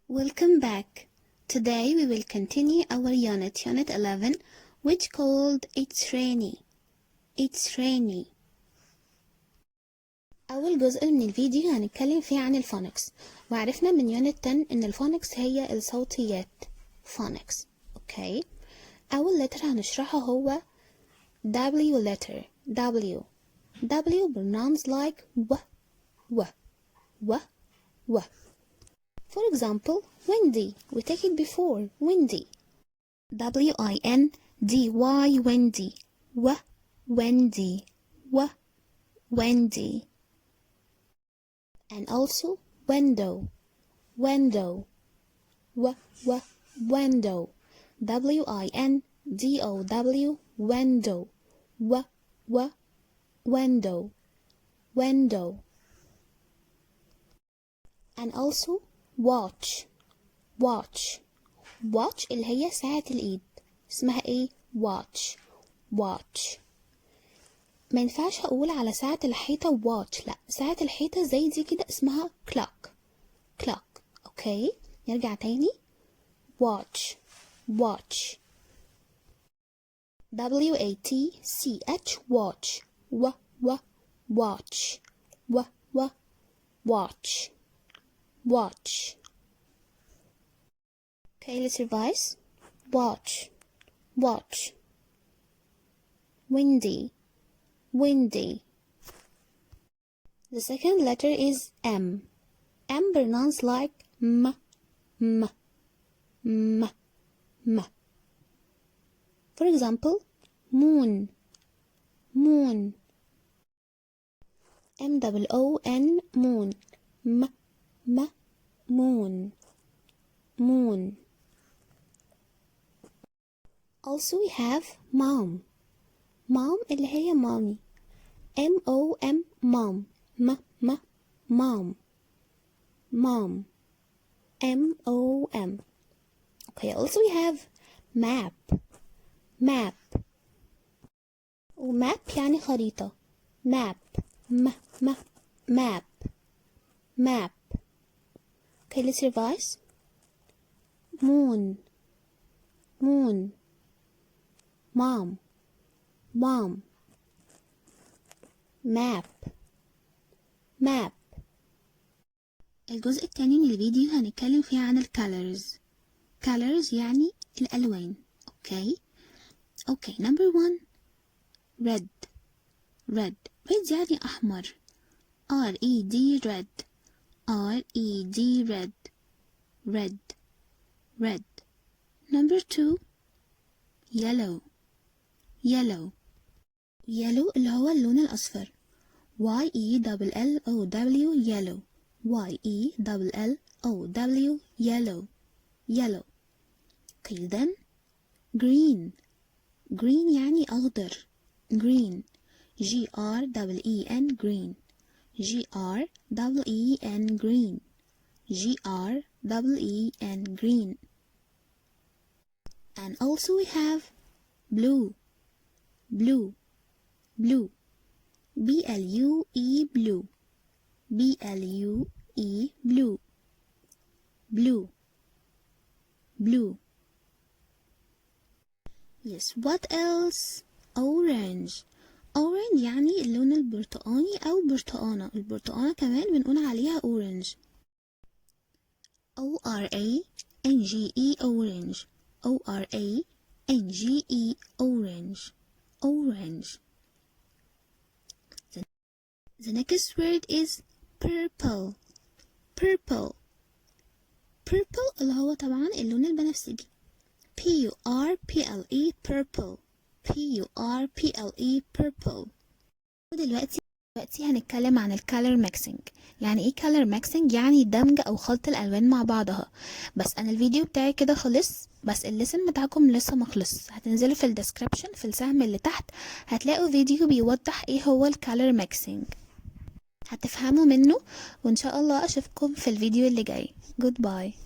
Welcome back. Today we will continue our unit 11, which called It's Rainy. It's Rainy. أول جزء من الفيديو هنتكلم فيه عن الفونكس، وعرفنا من يونت 10 إن الفونكس هي الصوتيات. Phonics. Okay. أول letter هنشرحه هو W letter. W pronounced like w. For example, windy. We take it before. Windy. windy. Windy. Windy. Windy. And also window. Window. Window. Window. Window. Window. Window. And also watch. Watch. Watch اللي هي ساعة الإيد اسمها ايه؟ watch. Watch. ما ينفعش اقول على ساعة الحيطة watch، لا، ساعة الحيطة زي دي كده اسمها clock. clock. اوكي، نرجع تاني. watch. watch. watch. watch. watch. watch. Watch. Okay, let's revise. Watch. Watch. Windy. Windy. The second letter is M. M pronounced like m. For example, moon. Moon. MOON. Moon. Moon. Moon. Also we have mom. Mom اللي هي mommy. MOM. Mom. Mom. Mom. MOM. Okay, also we have map. Map. وماب يعني خريطة. map. map. Map. Okay, let's revise. Moon. Moon. Mom. Mom. Map. Map. الجزء التاني من الفيديو هنتكلم فيه عن الcolors. colors يعني الألوان. Okay, number 1. red. red يعني أحمر. red. red. red. red. Number 2. yellow. yellow اللي هو اللون الأصفر. YELLOW. yellow. YELLOW. yellow. Okay, then green. green يعني أخضر. green. GREEN. green. GREEN. green. GREEN. green. And also we have blue. blue. BLUE. blue. blue. blue. blue. Yes, what else? orange. orange يعني اللون البرتقاني أو برتقانة. البرتقانة كمان بنقول عليها orange. ORANGE. orange. ORANGE. orange. orange. The next word is purple. purple اللي هو طبعا اللون البنفسجي. PURPLE. purple. purple. ودلوقتي هنتكلم عن الكالر ميكسينج. يعني ايه كالر ميكسينج؟ يعني دمج او خلط الالوان مع بعضها. بس انا الفيديو بتاعي كده خلص، بس الليسن بتاعكم لسه ما خلص. هتنزلوا في الديسكريبشن في السهم اللي تحت هتلاقوا فيديو بيوضح ايه هو الكالر ميكسينج، هتفهموا منه. وان شاء الله اشوفكم في الفيديو اللي جاي. Goodbye.